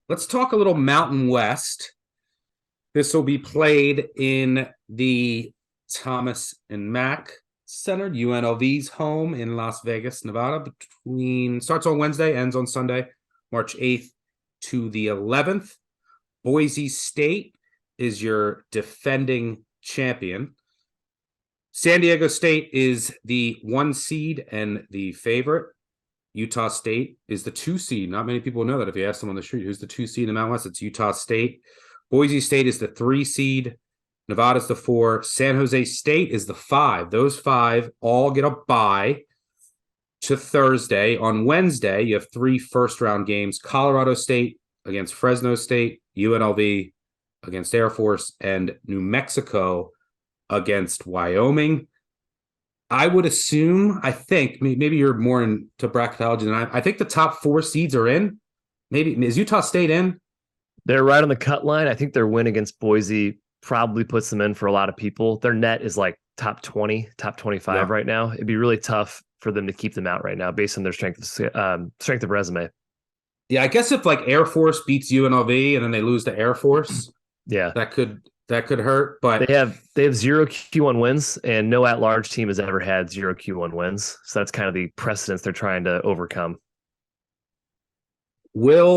let's talk a little Mountain West. This will be played in the Thomas and Mack Center, UNLV's home in Las Vegas, Nevada. Starts on Wednesday, ends on Sunday, March 8th to the 11th. Boise State is your defending champion. San Diego State is the 1 seed and the favorite. Utah State is the 2 seed. Not many people know that. If you ask them on the street, who's the 2 seed in the Mountain West, it's Utah State. Boise State is the 3 seed. Nevada's the 4. San Jose State is the 5. Those 5 all get a bye to Thursday. On Wednesday, you have 3 first-round games. Colorado State against Fresno State, UNLV against Air Force, and New Mexico against Wyoming. I would assume, I think, maybe you're more into bracketology than I think the top 4 seeds are in. Maybe, is Utah State in? They're right on the cut line. I think their win against Boise probably puts them in for a lot of people. Their net is like top 20, top 25 right now. It'd be really tough for them to keep them out right now based on their strength of resume. Yeah, I guess if like Air Force beats UNLV and then they lose to Air Force, yeah, that could hurt. But they have 0 Q1 wins, and no at-large team has ever had 0 Q1 wins. So that's kind of the precedence they're trying to overcome. I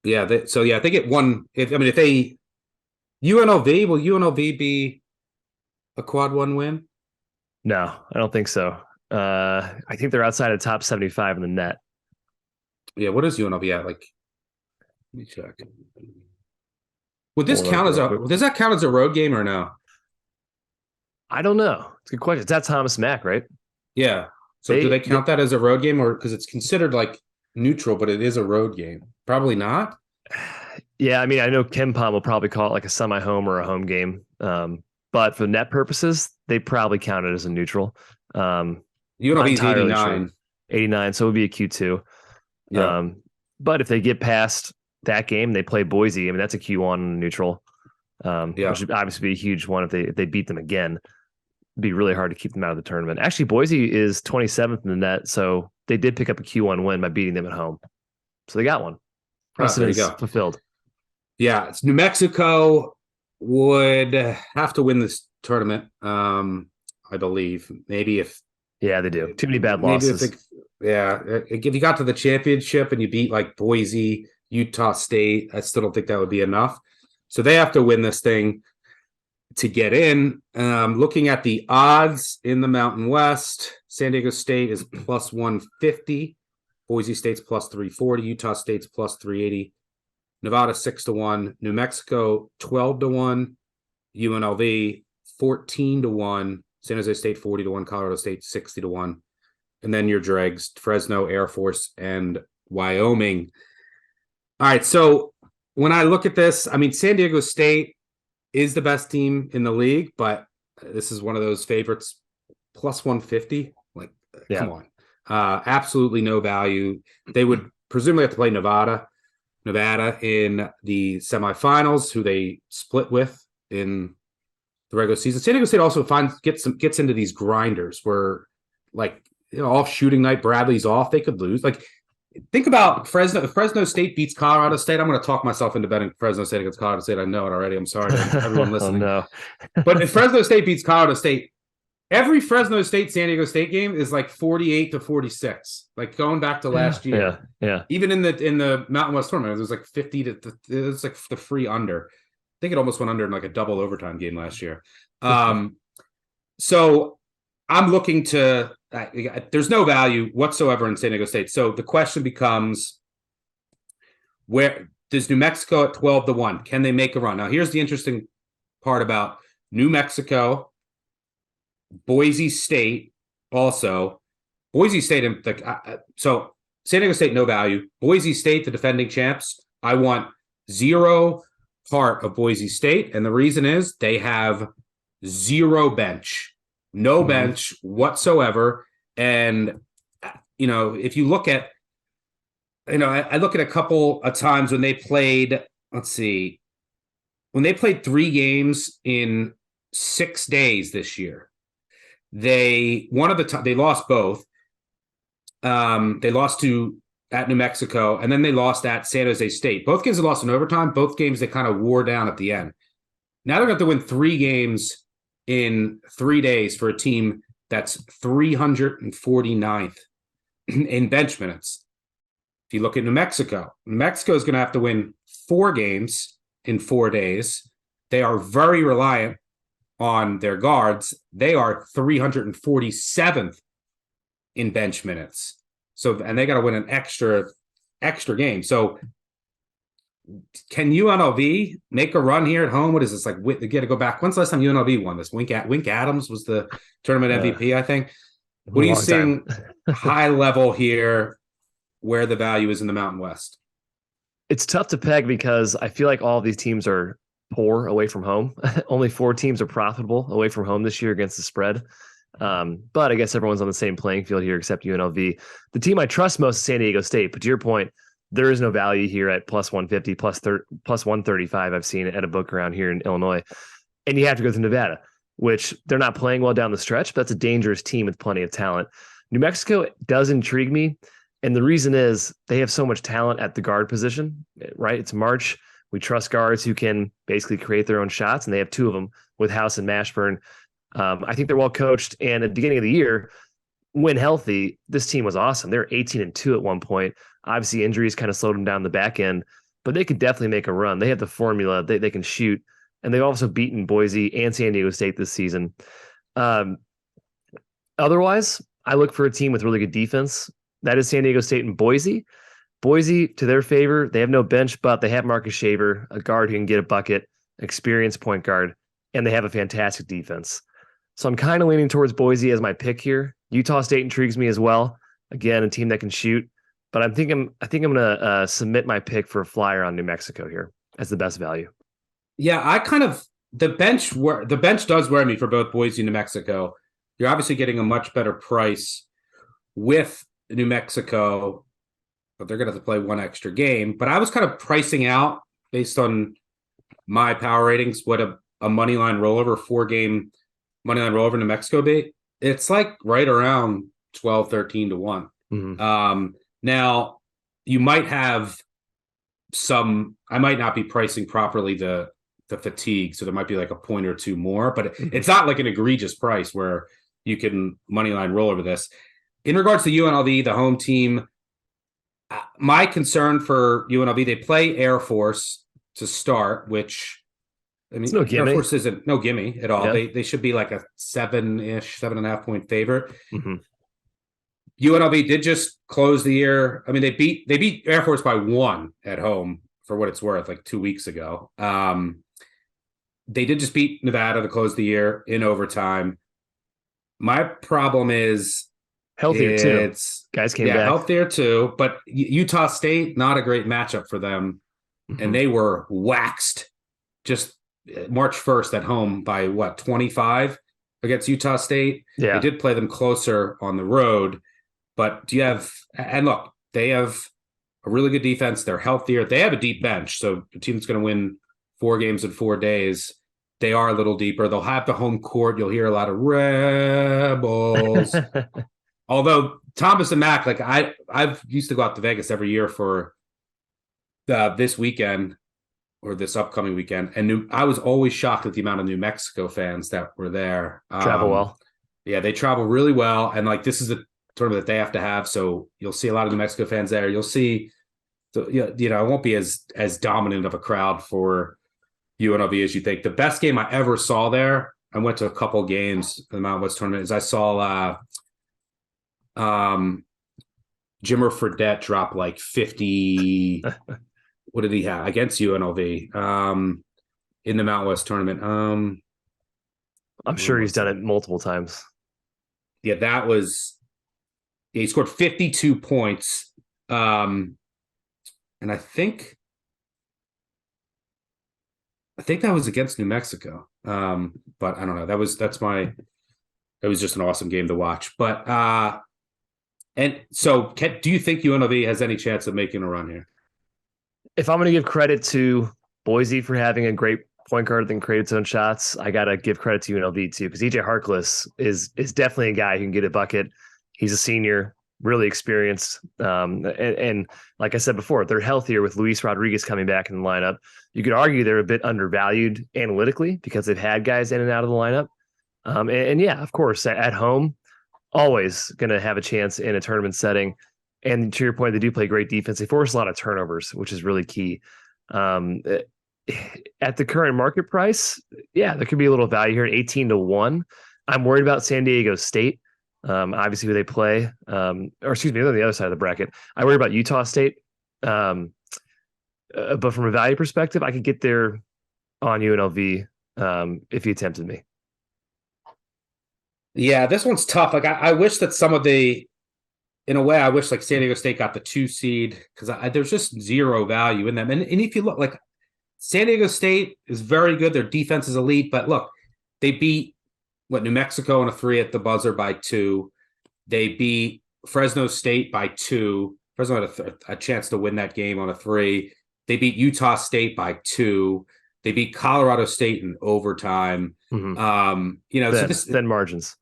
think it won. If they UNLV, will UNLV be a quad 1 win? No, I don't think so. I think they're outside of top 75 in the net. Yeah, what is UNLV at? Like, let me check. Does that count as a road game or no? I don't know. It's a good question. It's at Thomas Mack, right? Yeah. So do they count that as a road game, or because it's considered like neutral, but it is a road game? Probably not. Yeah, I mean, I know KenPom will probably call it like a semi-home or a home game. But for net purposes, they probably count it as a neutral. UNLV's 89. 89, so it would be a Q2. Yeah. But if they get past that game, they play Boise. I mean, that's a Q1 neutral, which would obviously be a huge one if they beat them again. It'd be really hard to keep them out of the tournament. Actually, Boise is 27th in the net, so they did pick up a Q1 win by beating them at home. So they got one. Precedent is fulfilled. Yeah, it's New Mexico would have to win this tournament, I believe. Maybe if... Yeah, they do. Too many bad losses. If you got to the championship and you beat like Boise, Utah State, I still don't think that would be enough. So they have to win this thing to get in. Looking at the odds in the Mountain West, San Diego State is plus 150. Boise State's plus 340. Utah State's plus 380. Nevada 6-1. New Mexico 12-1. UNLV 14-1. San Jose State 40-1. Colorado State 60-1. And then your dregs, Fresno, Air Force, and Wyoming. All right, so when I look at this, I mean, San Diego State is the best team in the league, but this is one of those favorites, plus 150. Come on. Absolutely no value. They would presumably have to play Nevada in the semifinals, who they split with in the regular season. San Diego State also gets into these grinders where, off shooting night, Bradley's off, they could lose. Think about Fresno. If Fresno State beats Colorado State, I'm going to talk myself into betting Fresno State against Colorado State. I know it already. I'm sorry to everyone listening. Oh, no. But if Fresno State beats Colorado State, every Fresno State San Diego State game is 48-46. Going back to last year. Yeah. Even in the Mountain West tournament, it was 50 it was the free under. I think it almost went under in a double overtime game last year. So I'm looking to. There's no value whatsoever in San Diego State. So the question becomes, where does New Mexico at 12-1? Can they make a run? Now, here's the interesting part about New Mexico, Boise State, also. Boise State, so San Diego State, no value. Boise State, the defending champs, I want zero part of Boise State. And the reason is they have zero bench. No bench whatsoever. And, if you look at, I look at a couple of times when they played, when they played 3 games in 6 days this year, they lost both. They lost to at New Mexico, and then they lost at San Jose State. Both games they lost in overtime. Both games they kind of wore down at the end. Now they're going to have to win 3 games in 3 days for a team that's 349th in bench minutes. If you look at New Mexico is going to have to win 4 games in 4 days. They are very reliant on their guards. They are 347th in bench minutes. So, and they got to win an extra game. So can UNLV make a run here at home? What is this, like, they got to go back? When's the last time UNLV won this? Wink Adams was the tournament MVP, I think. What are you seeing high level here, where the value is in the Mountain West? It's tough to peg because I feel like all of these teams are poor away from home. Only 4 teams are profitable away from home this year against the spread. But I guess everyone's on the same playing field here except UNLV. The team I trust most is San Diego State. But to your point, there is no value here at plus 150, plus 135. I've seen it at a book around here in Illinois. And you have to go to Nevada, which they're not playing well down the stretch, but that's a dangerous team with plenty of talent. New Mexico does intrigue me. And the reason is they have so much talent at the guard position, right? It's March. We trust guards who can basically create their own shots, and they have 2 of them with House and Mashburn. I think they're well coached. And at the beginning of the year, when healthy, this team was awesome. They were 18-2 at one point. Obviously, injuries kind of slowed them down the back end, but they could definitely make a run. They have the formula. They can shoot, and they've also beaten Boise and San Diego State this season. Otherwise, I look for a team with really good defense. That is San Diego State and Boise. Boise, to their favor, they have no bench, but they have Marcus Shaver, a guard who can get a bucket, experienced point guard, and they have a fantastic defense. So I'm kind of leaning towards Boise as my pick here. Utah State intrigues me as well. Again, a team that can shoot, but I think I'm going to submit my pick for a flyer on New Mexico here as the best value. Yeah, I kind of the bench does worry me for both Boise and New Mexico. You're obviously getting a much better price with New Mexico, but they're going to have to play 1 extra game. But I was kind of pricing out based on my power ratings what a money line rollover, 4-game money line rollover in New Mexico be. It's like right around 12, 13 to 1. Mm-hmm. Now you might have I might not be pricing properly the fatigue. So there might be like a point or 2 more, but it's not like an egregious price where you can money line roll over this. In regards to UNLV, the home team, my concern for UNLV, they play Air Force to start, which, I mean, Air Force isn't no gimme at all. Yeah. They should be like a 7.5 point favorite. Mm-hmm. UNLV did just close the year. I mean, they beat Air Force by 1 at home for what it's worth, like 2 weeks ago. They did just beat Nevada to close the year in overtime. My problem is healthier too. Guys came back. Healthier too. But Utah State, not a great matchup for them. Mm-hmm. And they were waxed just March 1st at home by 25 against Utah State. Yeah. They did play them closer on the road. But look, they have a really good defense. They're healthier. They have a deep bench. So the team that's going to win 4 games in 4 days, they are a little deeper. They'll have the home court. You'll hear a lot of Rebels. Although Thomas and Mack, like I've used to go out to Vegas every year for this weekend or this upcoming weekend. And I was always shocked at the amount of New Mexico fans that were there. Travel well. Yeah, they travel really well. And like, this is a tournament that they have to have. So you'll see a lot of New Mexico fans there. You'll see, it won't be as dominant of a crowd for UNLV as you think. The best game I ever saw there, I went to a couple games in the Mountain West tournament, is I saw Jimmer Fredette drop like 50. What did he have against UNLV in the Mountain West tournament? I'm sure he's done it multiple times. Yeah, he scored 52 points. And I think that was against New Mexico. But I don't know. That was just an awesome game to watch. But and so do you think UNLV has any chance of making a run here? If I'm going to give credit to Boise for having a great point guard that can create its own shots, I got to give credit to UNLV too, because EJ Harkless is definitely a guy who can get a bucket. He's a senior, really experienced. And like I said before, they're healthier with Luis Rodriguez coming back in the lineup. You could argue they're a bit undervalued analytically because they've had guys in and out of the lineup. And yeah, of course, at home, always going to have a chance in a tournament setting. And to your point, they do play great defense. They force a lot of turnovers, which is really key. At the current market price, yeah, there could be a little value here at 18-1. I'm worried about San Diego State. Obviously, who they play, or excuse me, they're on the other side of the bracket. I worry about Utah State. But from a value perspective, I could get there on UNLV if you tempted me. Yeah, this one's tough. Like I wish that some of the, in a way, I wish like San Diego State got the 2 seed because there's just zero value in them. And if you look, like San Diego State is very good. Their defense is elite, but look, they beat New Mexico on a 3 at the buzzer by 2. They beat Fresno State by 2. Fresno had a chance to win that game on a 3. They beat Utah State by 2. They beat Colorado State in overtime. Thin margins.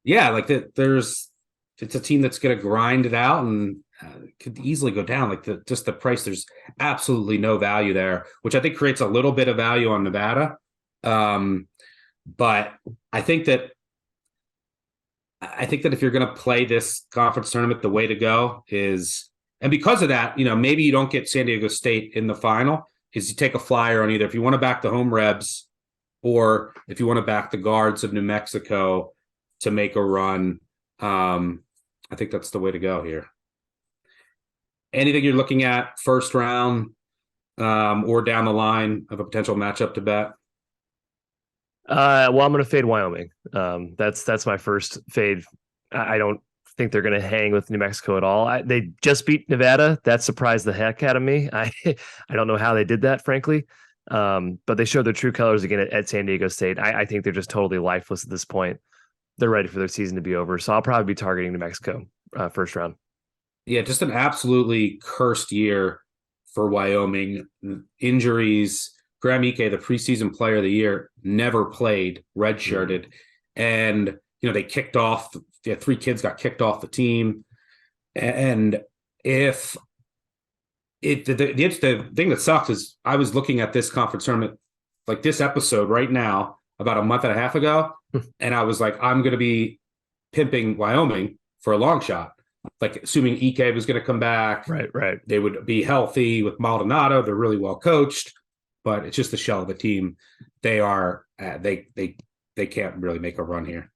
Yeah, like it's a team that's going to grind it out and could easily go down. Like the price, there's absolutely no value there, which I think creates a little bit of value on Nevada. But I think that if you're going to play this conference tournament, the way to go is, and because of that, maybe you don't get San Diego State in the final, is you take a flyer on either if you want to back the home Rebs or if you want to back the Guards of New Mexico to make a run. I think that's the way to go here. Anything you're looking at first round or down the line of a potential matchup to bet? Well, I'm going to fade Wyoming. That's my first fade. I don't think they're going to hang with New Mexico at all. They just beat Nevada. That surprised the heck out of me. I don't know how they did that, frankly. But they showed their true colors again at San Diego State. I think they're just totally lifeless at this point. They're ready for their season to be over. So I'll probably be targeting New Mexico first round. Yeah, just an absolutely cursed year for Wyoming. Injuries. Graham Ike, the preseason player of the year, never played, redshirted. And, they kicked off. 3 kids got kicked off the team. And the thing that sucks is I was looking at this conference tournament, like this episode right now, about a month and a half ago. And I was like, I'm going to be pimping Wyoming for a long shot. Like assuming Ike was going to come back. Right. They would be healthy with Maldonado. They're really well coached, but it's just a shell of a team. They are, they can't really make a run here.